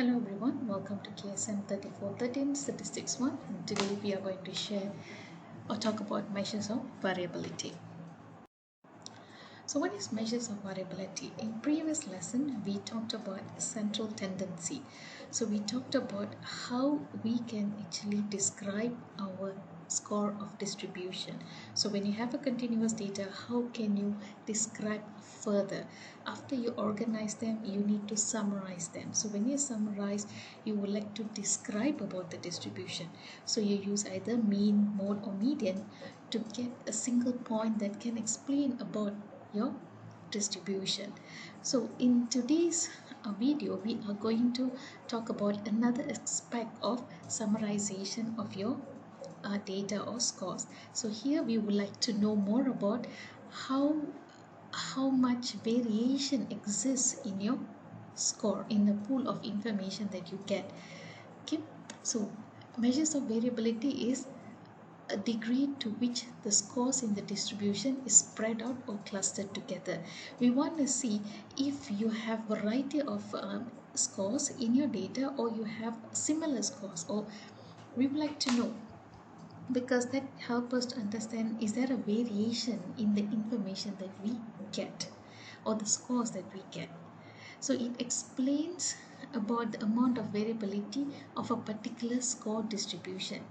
Hello everyone, welcome to KSM 3413 Statistics 1, and today we are going to share or talk about measures of variability. So what is measures of variability? In previous lesson we talked about central tendency. So we talked about how we can actually describe our score of distribution. So when you have a continuous data, how can you describe further? After you organize them, you need to summarize them. So when you summarize, you would like to describe about the distribution. So you use either mean, mode or median to get a single point that can explain about your distribution. So in today's video we are going to talk about another aspect of summarization of your data or scores. So here we would like to know more about how much variation exists in your score, in the pool of information that you get. Okay, so measures of variability is a degree to which the scores in the distribution is spread out or clustered together. We want to see if you have variety of scores in your data, or you have similar scores, or we would like to know, because that helps us to understand, is there a variation in the information that we get or the scores that we get. So it explains about the amount of variability of a particular score distribution.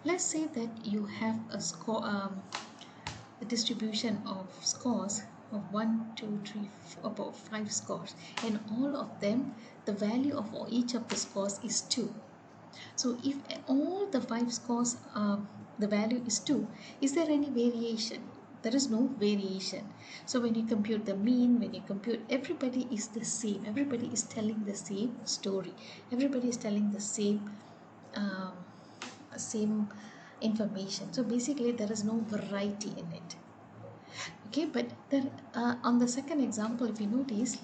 Let's say that you have a score, a distribution of scores of 1, 2, 3, about 5 scores, and all of them, the value of each of the scores is 2. So if all the 5 scores, the value is 2, is there any variation? There is no variation. So when you compute the mean, when you compute, everybody is the same. Everybody is telling the same story. Everybody is telling the same information. So basically there is no variety in it. Okay, but then on the second example, if you notice,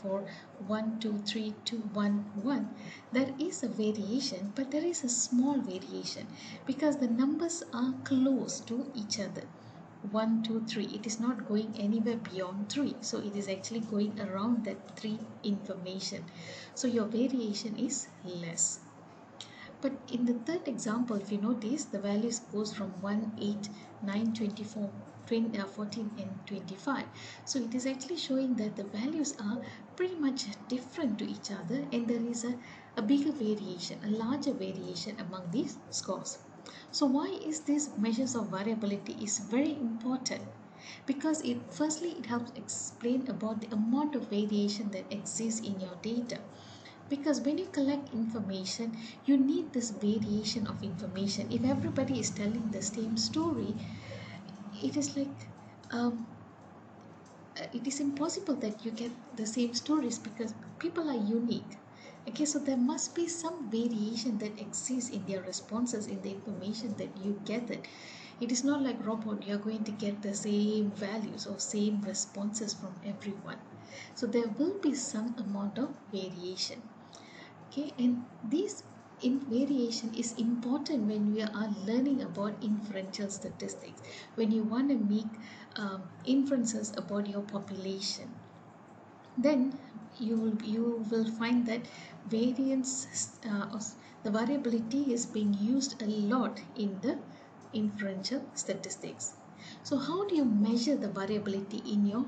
for 1, 2, 3, 2, 1, 1, there is a variation, but there is a small variation because the numbers are close to each other. 1, 2, 3, it is not going anywhere beyond 3, so it is actually going around that 3 information. So your variation is less. But in the third example, if you notice, the values goes from 1, 8, 9, 24, 20, 14 and 25. So it is actually showing that the values are pretty much different to each other, and there is a bigger variation, a larger variation among these scores. So why is this measures of variability is very important? Because firstly it helps explain about the amount of variation that exists in your data. Because when you collect information, you need this variation of information. If everybody is telling the same story, it is like it is impossible that you get the same stories, because people are unique. Okay, so there must be some variation that exists in their responses, in the information that you get. It is not like robot, you are going to get the same values or same responses from everyone. So there will be some amount of variation. Okay, and this variation is important when we are learning about inferential statistics, when you want to make inferences about your population. Then you will find that variance, the variability is being used a lot in the inferential statistics. So how do you measure the variability in your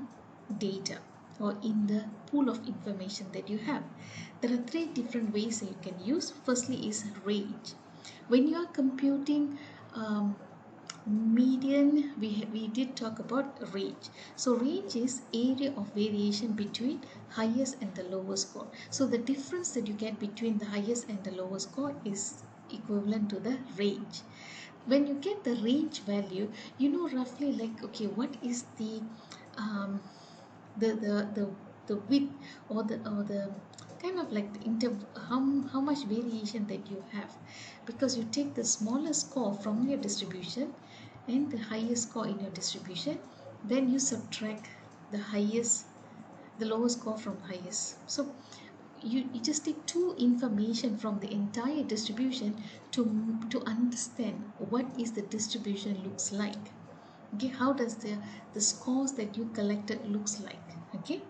data or in the pool of information that you have? There are 3 different ways that you can use. Firstly is range. When you are computing median, we did talk about range. So range is area of variation between highest and the lowest score. So the difference that you get between the highest and the lowest score is equivalent to the range. When you get the range value, you know roughly, like, okay, what is the width, or the kind of like the how much variation that you have, because you take the smallest score from your distribution and the highest score in your distribution, then you subtract the lowest score from highest. So you just take 2 information from the entire distribution to understand what is the distribution looks like. Okay, how does the scores that you collected looks like. Okay,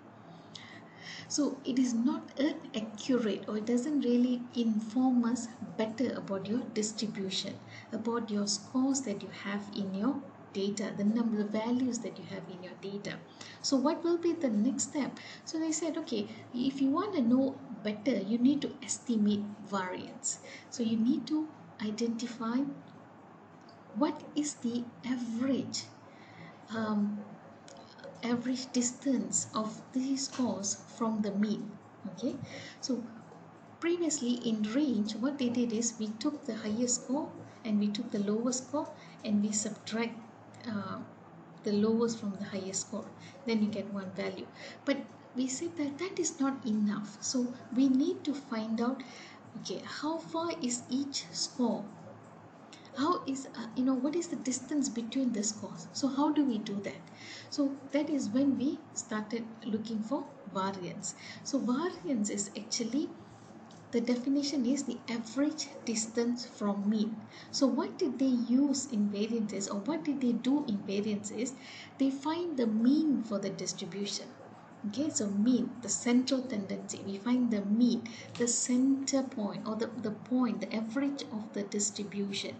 So it is not an accurate, or it doesn't really inform us better about your distribution, about your scores that you have in your data, the number, the values that you have in your data. So what will be the next step? So they said, okay, if you want to know better, you need to estimate variance. So you need to identify what is the um, average distance of these scores from the mean. Okay, so previously in range, what they did is we took the highest score and we took the lowest score and we subtract uh, the lowest from the highest score, then you get one value. But we said that that is not enough, so we need to find out, okay, how far is each score, how is what is the distance between the scores. So how do we do that? So that is when we started looking for variance. So variance is actually, the definition is the average distance from mean. So what did they use in variances, or what did they do in variances? They find the mean for the distribution. Okay, so mean, the central tendency, we find the mean, the center point, or the point, the average of the distribution.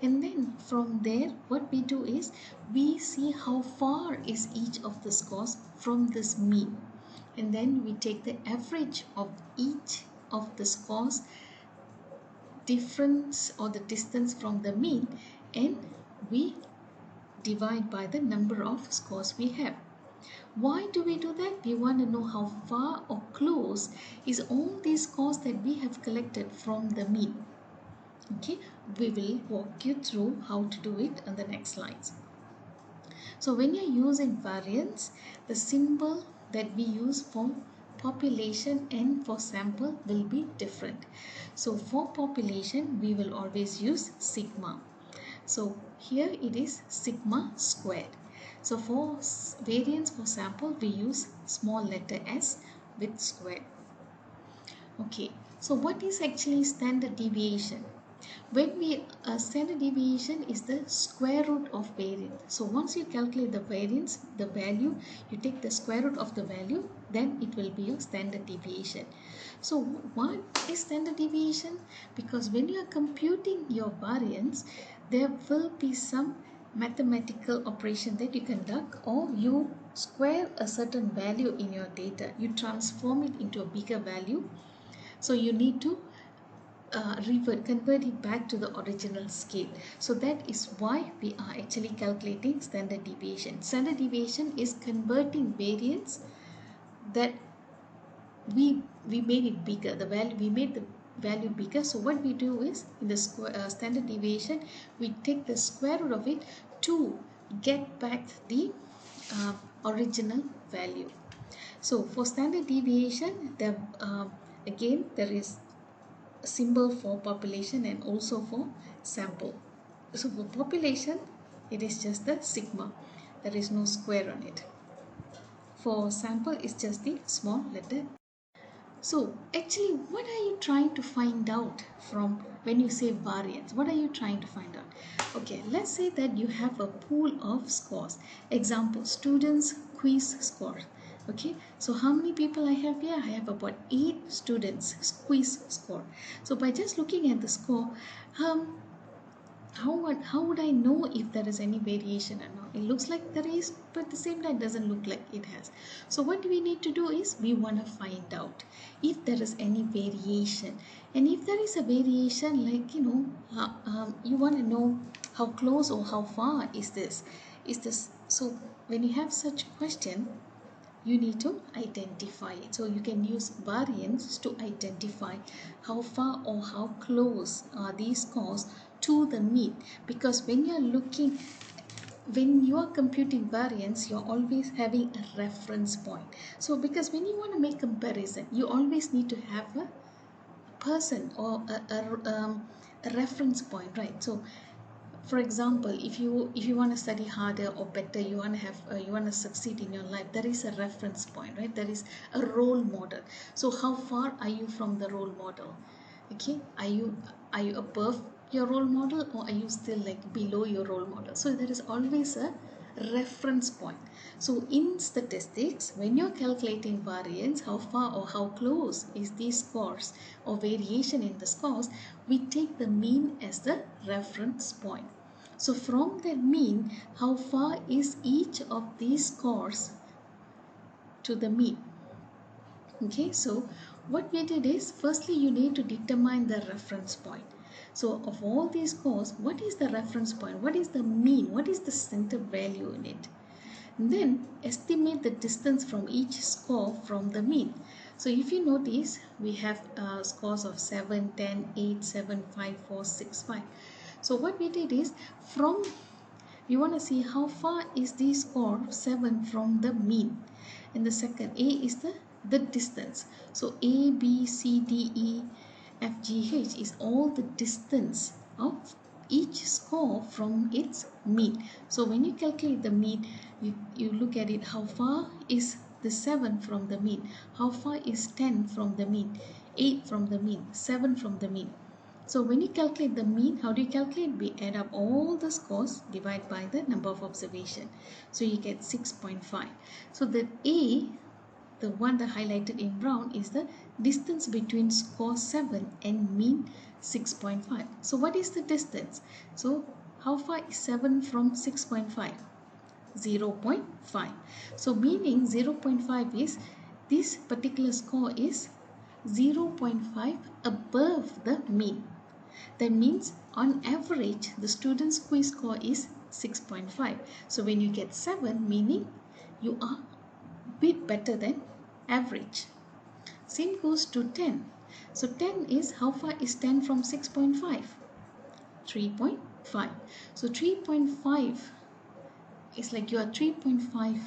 And then from there, what we do is we see how far is each of the scores from this mean. And then we take the average of each of the scores difference, or the distance from the mean, and we divide by the number of scores we have. Why do we do that? We want to know how far or close is all these scores that we have collected from the mean. Okay, we will walk you through how to do it on the next slides. So when you're using variance, the symbol that we use for population and for sample will be different. So for population, we will always use sigma. So here it is sigma squared. So for variance for sample, we use small letter s with square. Okay, so what is actually standard deviation? When we standard deviation is the square root of variance. So once you calculate the variance, the value, you take the square root of the value, then it will be your standard deviation. So what is standard deviation? Because when you are computing your variance, there will be some mathematical operation that you conduct, or you square a certain value in your data, you transform it into a bigger value. So you need to convert it back to the original scale. So that is why we are actually calculating standard deviation. Standard deviation is converting variance that we made it bigger, the value, we made the value bigger. So what we do is, in the standard deviation, we take the square root of it to get back the original value. So for standard deviation, again there is symbol for population and also for sample. So for population, it is just the sigma, there is no square on it. For sample, it's just the small letter. So actually, what are you trying to find out from when you say variance? What are you trying to find out? Okay, let's say that you have a pool of scores. Example, students quiz score. Okay, so how many people I have here? I have about 8 students quiz score. So by just looking at the score, how would I know if there is any variation or not? It looks like there is, but at the same time doesn't look like it has. So what we need to do is we want to find out if there is any variation. And if there is a variation, like you want to know how close or how far is this. So when you have such question, you need to identify it. So you can use variance to identify how far or how close are these scores to the mean. Because when you are computing variance, you're always having a reference point. So because when you want to make comparison, you always need to have a person or a reference point, right? So for example, if you want to study harder or better, you want to succeed in your life, there is a reference point, right? There is a role model. So how far are you from the role model? Okay, are you above your role model, or are you still like below your role model? So there is always a reference point. So in statistics, when you're calculating variance, how far or how close is these scores or variation in the scores, we take the mean as the reference point. So from that mean, how far is each of these scores to the mean? Okay, so what we did is, firstly you need to determine the reference point. So of all these scores, what is the reference point? What is the mean? What is the center value in it? And then estimate the distance from each score from the mean. So if you notice, we have scores of 7, 10, 8, 7, 5, 4, 6, 5. So what we did is, from we want to see how far is the score 7 from the mean. And the second, A is the distance. So A, B, C, D, E, F, G, H is all the distance of each score from its mean. So when you calculate the mean, you look at it, how far is the 7 from the mean, how far is 10 from the mean, 8 from the mean, 7 from the mean. So when you calculate the mean, how do you calculate? We add up all the scores, divide by the number of observation. So you get 6.5. So the A, the one that highlighted in brown, is the distance between score 7 and mean 6.5. So what is the distance? So how far is 7 from 6.5? 0.5. So meaning 0.5 is, this particular score is 0.5 above the mean. That means on average the student's quiz score is 6.5. So when you get 7, meaning you are a bit better than average. Same goes to 10. So 10 is, how far is 10 from 6.5? 3.5. So 3.5 is like you are 3.5,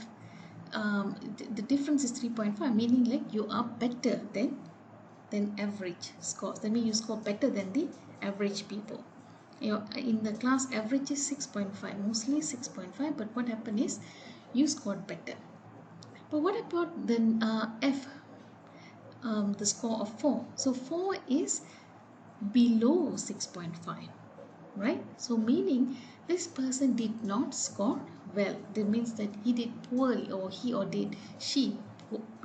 the difference is 3.5, meaning like you are better than average scores. That means you score better than the average people. In the class, average is 6.5, mostly 6.5, but what happened is you scored better. But what about the F, the score of 4? So 4 is below 6.5, right? So meaning this person did not score well. That means that he did poorly, or she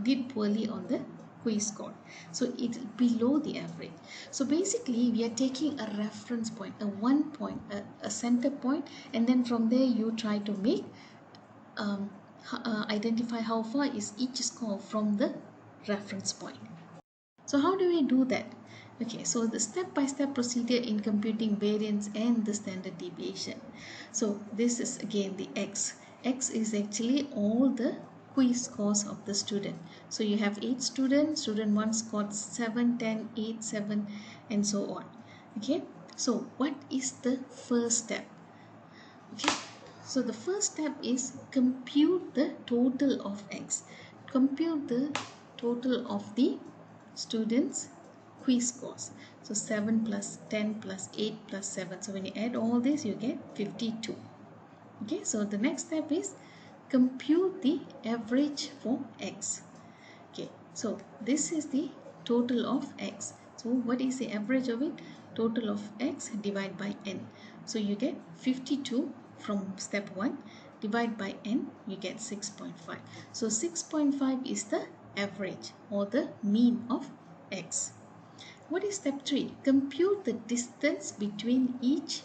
did poorly on the quiz score. So it's below the average. So basically we are taking a reference point, a one point, a center point, and then from there you try to make identify how far is each score from the reference point. So how do we do that? Okay, so the step-by-step procedure in computing variance and the standard deviation. So this is again the X. X is actually all the quiz scores of the student. So you have 8 students, student 1 scored 7, 10, 8, 7 and so on. Okay, so what is the first step? Okay, so the first step is compute the total of X. Compute the total of the students' quiz scores. So 7 plus 10 plus 8 plus 7. So when you add all this, you get 52. Okay, so the next step is compute the average for X. Okay, so this is the total of X. So what is the average of it? Total of X divided by N. So you get 52 from step 1. Divide by N, you get 6.5. So 6.5 is the average or the mean of X. What is step 3? Compute the distance between each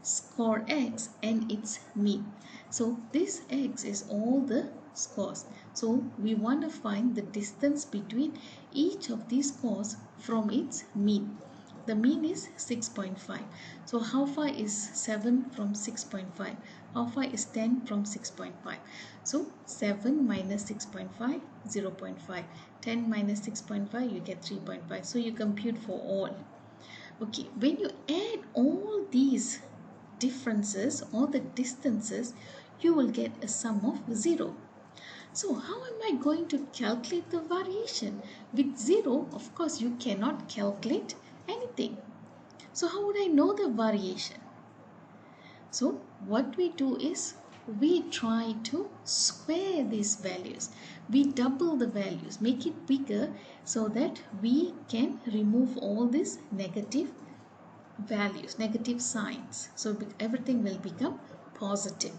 score X and its mean. So this X is all the scores. So we want to find the distance between each of these scores from its mean. The mean is 6.5. So how far is 7 from 6.5? How far is 10 from 6.5? So 7 minus 6.5, 0.5. 10 minus 6.5, you get 3.5. So you compute for all. Okay, when you add all these differences, all the distances, you will get a sum of 0. So how am I going to calculate the variation? With 0, of course, you cannot calculate anything. So how would I know the variation? So what we do is we try to square these values. We double the values, make it bigger so that we can remove all these negative values, negative signs. So everything will become positive.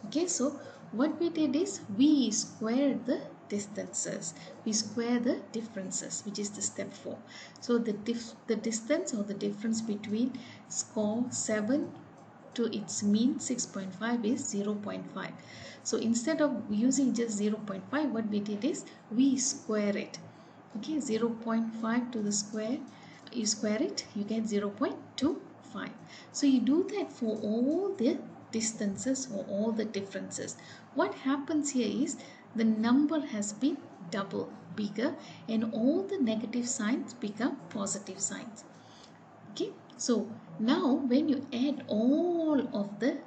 Okay, so what we did is we squared the distances. We square the differences, which is the step 4. So the distance or the difference between score 7 to its mean 6.5 is 0.5. So instead of using just 0.5, what we did is we square it. Okay, 0.5 to the square, you square it, you get 0.25. So you do that for all the distances or all the differences. What happens here is the number has been double bigger and all the negative signs become positive signs. Okay, so now when you add all of the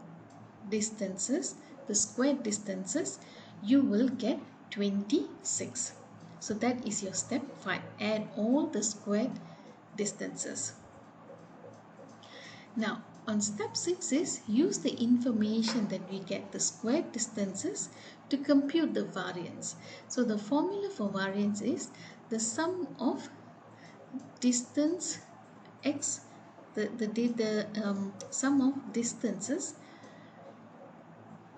distances, the square distances, you will get 26. So that is your step 5. Add all the squared distances. Now on step 6 is use the information that we get, the squared distances, to compute the variance. So the formula for variance is the sum of distance x, the sum of distances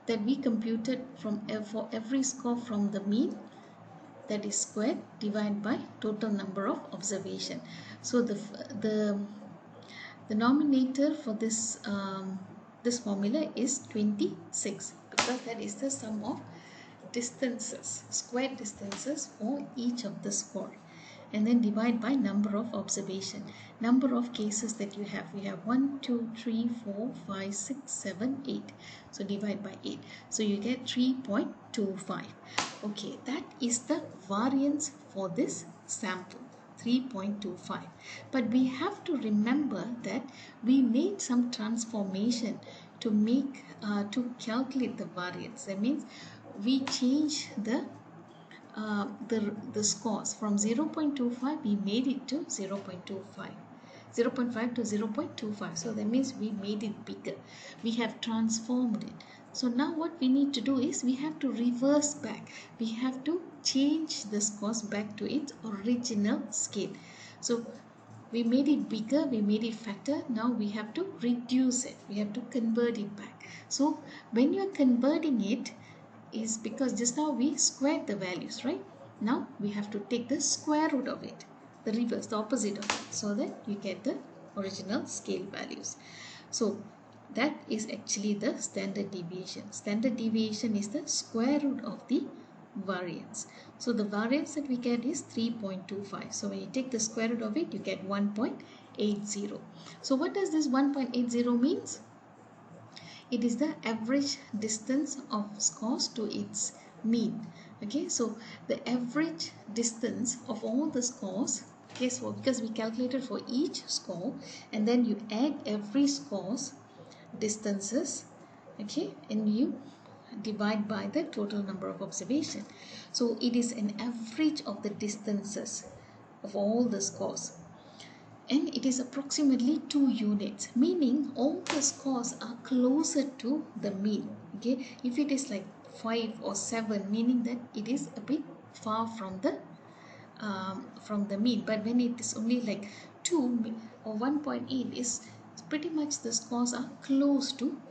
that we computed from for every score from the mean, that is squared, divided by total number of observation. So the denominator for this formula is 26 because that is the sum of distances, squared distances for each of the score, and then divide by number of observation, number of cases that you have. We have 1 2 3 4 5 6 7 8, so divide by 8, so you get 3.25. okay, that is the variance for this sample, 3.25. But we have to remember that we made some transformation to make to calculate the variance. That means we change the scores from 0.25, we made it to 0.25, 0.5 to 0.25. So that means we made it bigger, we have transformed it. So now what we need to do is we have to reverse back, we have to change the scores back to its original scale. So we made it bigger, we made it fatter, now we have to reduce it, we have to convert it back. So when you are converting it, is because just now we squared the values, right? Now we have to take the square root of it, the reverse, the opposite of it, so that you get the original scale values. So that is actually the standard deviation. Standard deviation is the square root of the variance. So the variance that we get is 3.25. So when you take the square root of it, you get 1.80. So what does this 1.80 means? It is the average distance of scores to its mean. Okay, so the average distance of all the scores, okay, so because we calculated for each score and then you add every score's distances, okay, and you divide by the total number of observation. So it is an average of the distances of all the scores, and it is approximately 2 units, meaning all the scores are closer to the mean. Okay, if it is like 5 or 7, meaning that it is a bit far from the mean. But when it is only like 2 or 1.8, is pretty much the scores are close to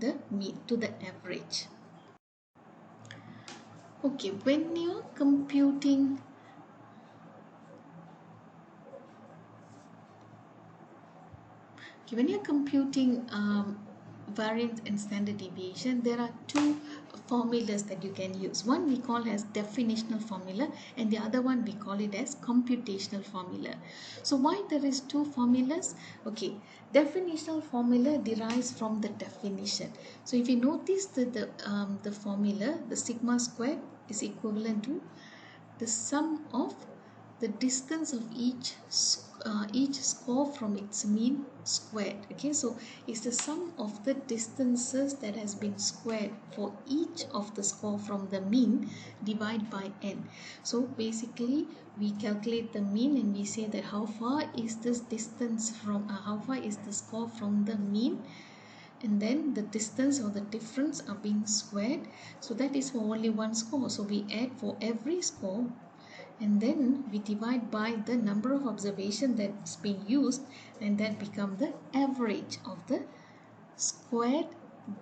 the mean, to the average. Okay, when you're computing variance and standard deviation, there are two formulas that you can use. One we call as definitional formula and the other one we call it as computational formula. So why there is two formulas? Okay, definitional formula derives from the definition. So if you notice that the formula, the sigma squared is equivalent to the sum of the distance of each score from its mean squared. Okay, so it's the sum of the distances that has been squared for each of the score from the mean divided by n. So basically we calculate the mean and we say that how far is this distance from how far is the score from the mean, and then the distance or the difference are being squared. So that is for only one score, so we add for every score and then we divide by the number of observation that's being used, and that become the average of the squared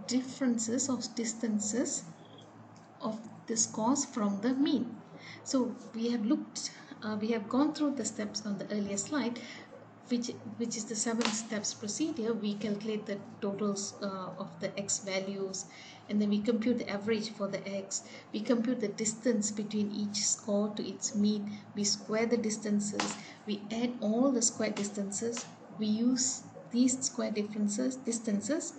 differences of distances of the scores from the mean. So we have gone through the steps on the earlier slide, which is the 7 steps procedure. We calculate the totals of the x values, and then we compute the average for the x. We compute the distance between each score to its mean. We square the distances. We add all the square distances. We use these square distances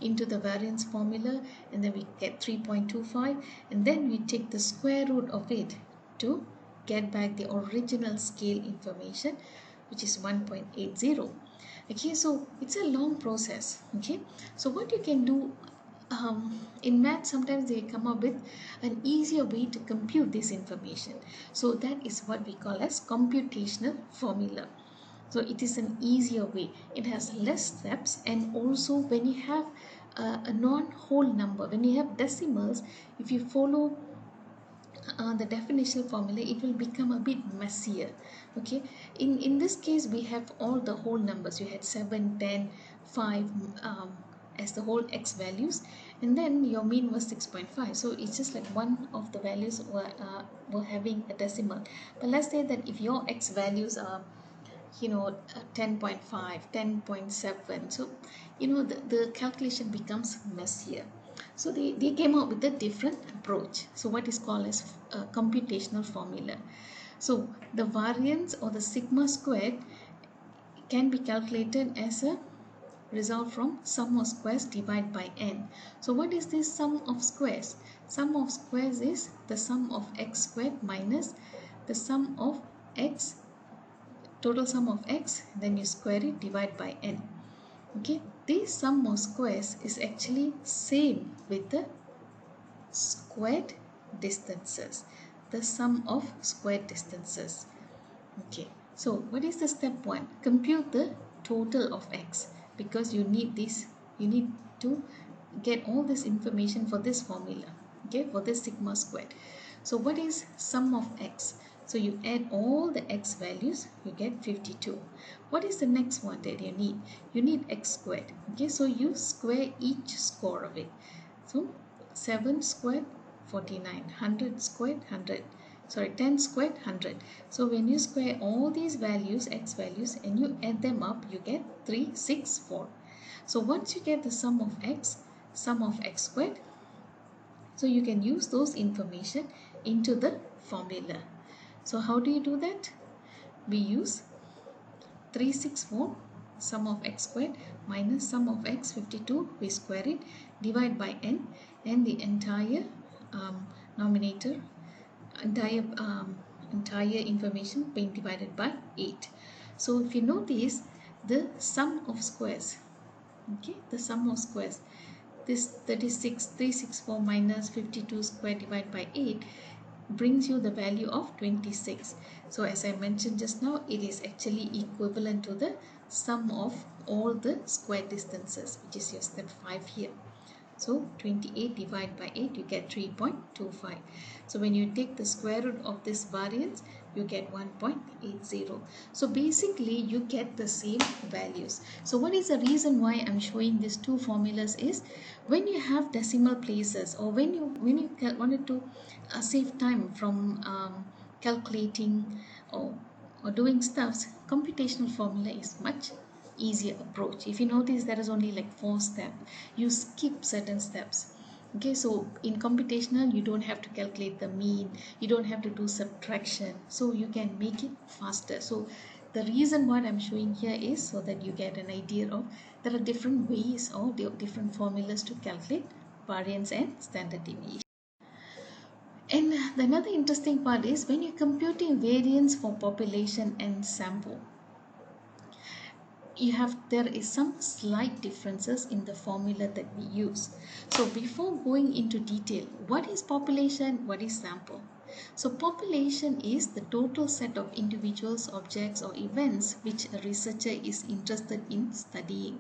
into the variance formula, and then we get 3.25, and then we take the square root of it to get back the original scale information, which is 1.80. Okay, so it's a long process. Okay, so what you can do, in math sometimes they come up with an easier way to compute this information. So that is what we call as computational formula. So it is an easier way. It has less steps, and also when you have a non-whole number, when you have decimals, if you follow the definitional formula, it will become a bit messier. Okay, in this case we have all the whole numbers. You had 7, 10, 5 as the whole x values, and then your mean was 6.5. So it's just like one of the values were having a decimal. But let's say that if your x values are 10.5, 10.7, so the calculation becomes messier. So they came up with a different approach, so what is called as a computational formula. So the variance, or the sigma squared, can be calculated as a result from sum of squares divided by n. So what is this sum of squares? Sum of squares is the sum of x squared minus the sum of x, total sum of x, then you square it, divide by n. Okay, this sum of squares is actually same with the squared distances, the sum of squared distances. Okay, so what is the step 1? Compute the total of x, because you need to get all this information for this formula, okay, for this sigma squared. So what is sum of x? So you add all the x values, you get 52. What is the next one that you need? You need x squared. Okay, so you square each score of it. So 7 squared 49, 100 squared 100, sorry, 10 squared 100. So when you square all these values, x values, and you add them up, you get 364. So once you get the sum of x squared, so you can use those information into the formula. So how do you do that? We use 364 sum of x squared minus sum of x 52, we square it, divide by n, and the entire numerator, entire information being divided by 8. So if you notice the sum of squares, okay, the sum of squares, this 364 minus 52 squared divided by 8 brings you the value of 26. So as I mentioned just now, it is actually equivalent to the sum of all the square distances, which is your step 5 here. So 28 divided by 8, you get 3.25. So when you take the square root of this variance, you get 1.80. So basically you get the same values. So what is the reason why I'm showing these two formulas is, when you have decimal places, or when you wanted to save time from calculating or doing stuffs, computational formula is much easier approach. If you notice, there is only like 4 steps, you skip certain steps. Okay, so in computational you don't have to calculate the mean, you don't have to do subtraction, so you can make it faster. So the reason what I'm showing here is so that you get an idea of there are different ways or different formulas to calculate variance and standard deviation. And the another interesting part is when you're computing variance for population and sample, there is some slight differences in the formula that we use. So before going into detail, what is population, what is sample? So population is the total set of individuals, objects, or events which a researcher is interested in studying.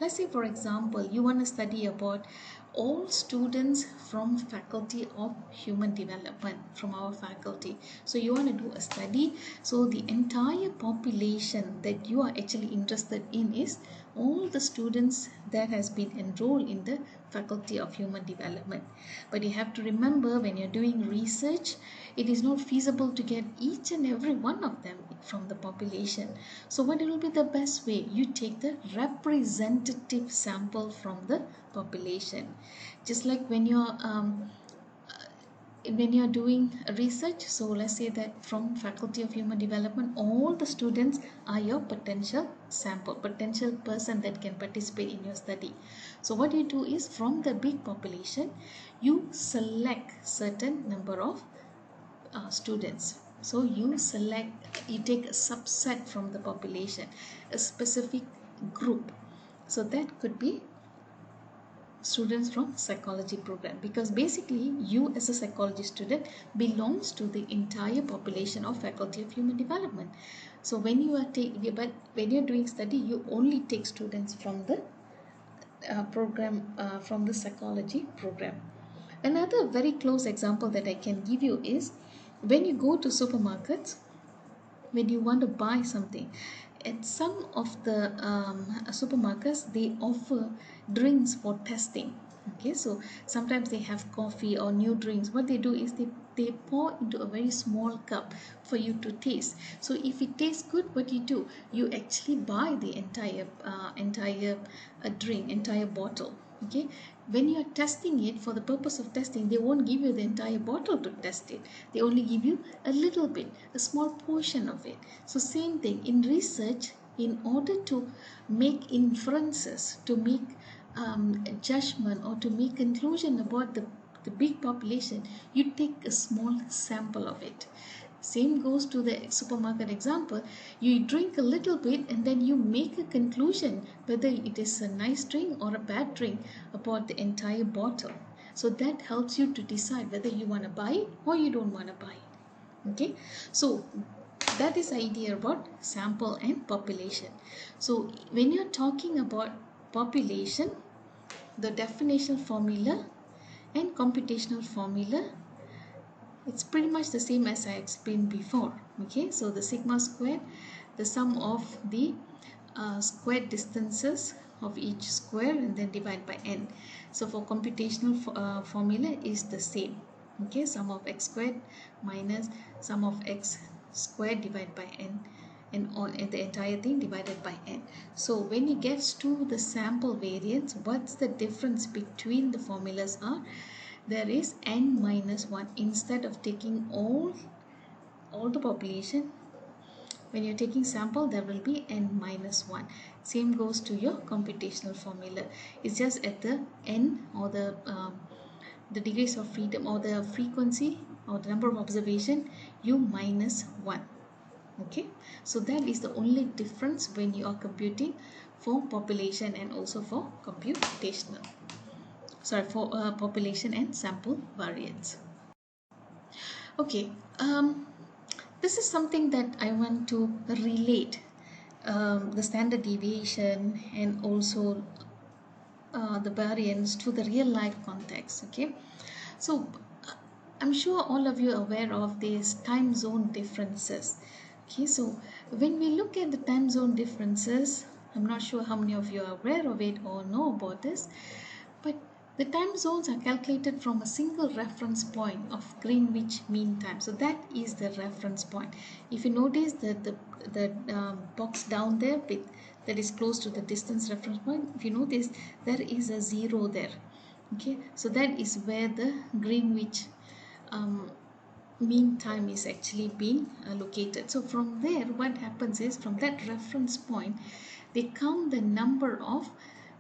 Let's say, for example, you want to study about all students from faculty of human development, from our faculty. So you want to do a study, so the entire population that you are actually interested in is all the students that has been enrolled in the faculty of human development. But you have to remember, when you're doing research, it is not feasible to get each and every one of them from the population. So what will be the best way? You take the representative sample from the population. Just like when you're doing research, so let's say that from faculty of human development, all the students are your potential sample, potential person that can participate in your study. So what you do is, from the big population, you select certain number of students. So you take a subset from the population, a specific group. So that could be students from psychology program, because basically you as a psychology student belongs to the entire population of faculty of human development. So when you are when you're doing study, you only take students from the program, from the psychology program. Another very close example that I can give you is, when you go to supermarkets, when you want to buy something, at some of the supermarkets, they offer drinks for testing. Okay, so sometimes they have coffee or new drinks. What they do is they pour into a very small cup for you to taste. So if it tastes good, what you do, you actually buy the entire drink, entire bottle. Okay, when you are testing it, for the purpose of testing, they won't give you the entire bottle to test it. They only give you a little bit, a small portion of it. So same thing in research. In order to make inferences, to make judgment, or to make conclusion about the big population, you take a small sample of it. Same goes to the supermarket example. You drink a little bit and then you make a conclusion whether it is a nice drink or a bad drink about the entire bottle. So that helps you to decide whether you want to buy it or you don't want to buy it. Okay, so that is the idea about sample and population. So when you're talking about population, the definitional formula and computational formula, it's pretty much the same as I explained before. Okay, so the sigma squared, the sum of the squared distances of each square and then divide by n. So for computational formula is the same. Okay, sum of x squared minus sum of x squared divided by n, and the entire thing divided by n. So when it gets to the sample variance, what's the difference between the formulas are? There is n minus 1. Instead of taking all the population, when you're taking sample, there will be n minus 1. Same goes to your computational formula. It's just at the n, or the degrees of freedom, or the frequency, or the number of observation, you minus 1. Okay, so that is the only difference when you are computing for population and also for computational. Sorry, for population and sample variance. Okay, this is something that I want to relate, the standard deviation and also the variance to the real life context. Okay, so I'm sure all of you are aware of these time zone differences. Okay, so when we look at the time zone differences, I'm not sure how many of you are aware of it or know about this, but the time zones are calculated from a single reference point of Greenwich Mean Time. So that is the reference point. If you notice that the box down there that is close to the distance reference point, if you notice there is a 0 there. Okay, so that is where the Greenwich mean time is actually being located. So from there, what happens is, from that reference point, they count the number of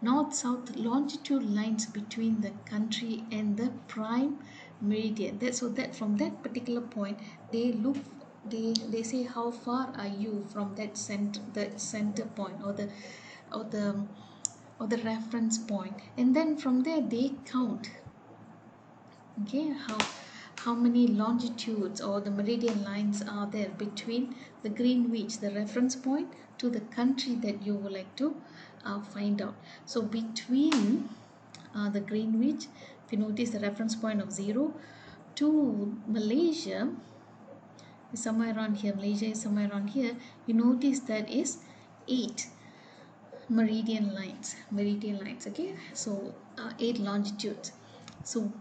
north-south longitude lines between the country and the prime meridian. So that from that particular point, they look, they say how far are you from that center point, or the reference point, and then from there they count, okay, how many longitudes or the meridian lines are there between the Greenwich, the reference point, to the country that you would like to find out. So between the Greenwich, if you notice the reference point of 0 to Malaysia is somewhere around here. Malaysia is somewhere around here. You notice that is 8 meridian lines, okay? So 8 longitudes. So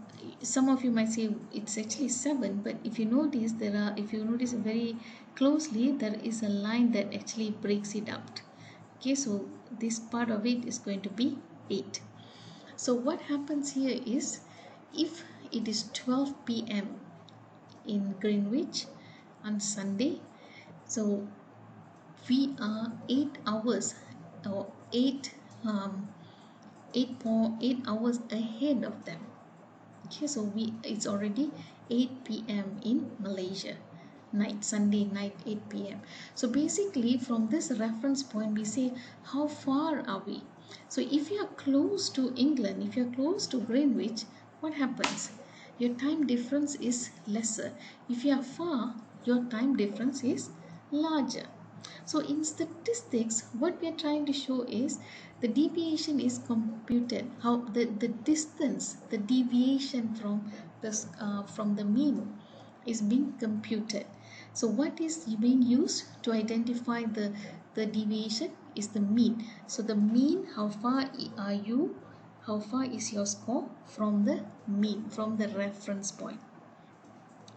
some of you might say it's actually 7, but if you notice very closely, there is a line that actually breaks it out. Okay, so this part of it is going to be 8. So what happens here is, if it is 12 p.m. in Greenwich on Sunday, so we are 8 hours or 8 hours ahead of them. Okay, so it's already 8 p.m. in Malaysia night, Sunday night, 8 p.m. So basically from this reference point we say how far are we. So if you are close to England, if you are close to Greenwich, what happens? Your time difference is lesser. If you are far, your time difference is larger. So in statistics, what we are trying to show is the deviation is computed, how the distance, the deviation from the mean is being computed. So what is being used to identify the deviation is the mean. So the mean, how far are you, how far is your score from the mean, from the reference point,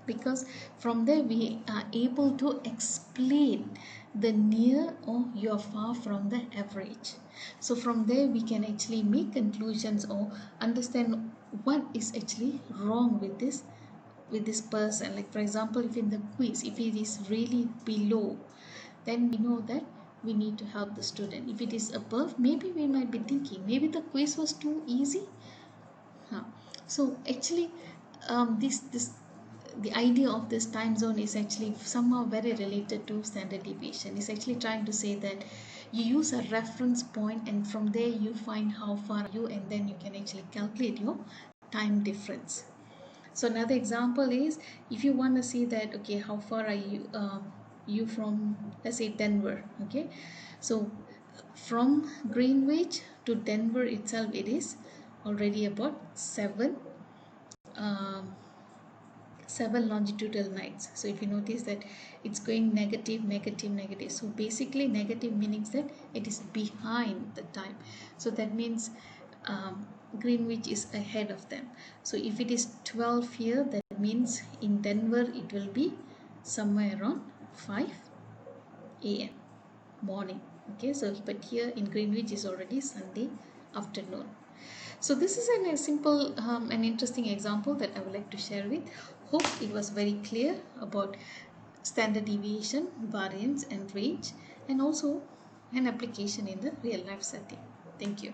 because from there we are able to explain the near or you're far from the average. So from there we can actually make conclusions or understand what is actually wrong with this person. Like for example, if in the quiz, if it is really below, then we know that we need to help the student. If it is above, maybe we might be thinking maybe the quiz was too easy. So actually this the idea of this time zone is actually somehow very related to standard deviation. It's actually trying to say that you use a reference point and from there you find how far you, and then you can actually calculate your time difference. So another example is, if you want to see that, okay, how far are you from, let's say, Denver, okay? So from Greenwich to Denver itself, it is already about 7 longitudinal lines. So if you notice that it's going negative, negative, negative. So basically negative means that it is behind the time. So that means Greenwich is ahead of them. So if it is 12 here, that means in Denver it will be somewhere around 5 a.m. morning. Okay, so but here in Greenwich is already Sunday afternoon. So this is a simple and interesting example that I would like to share with. Hope it was very clear about standard deviation, variance and range, and also an application in the real life setting. Thank you.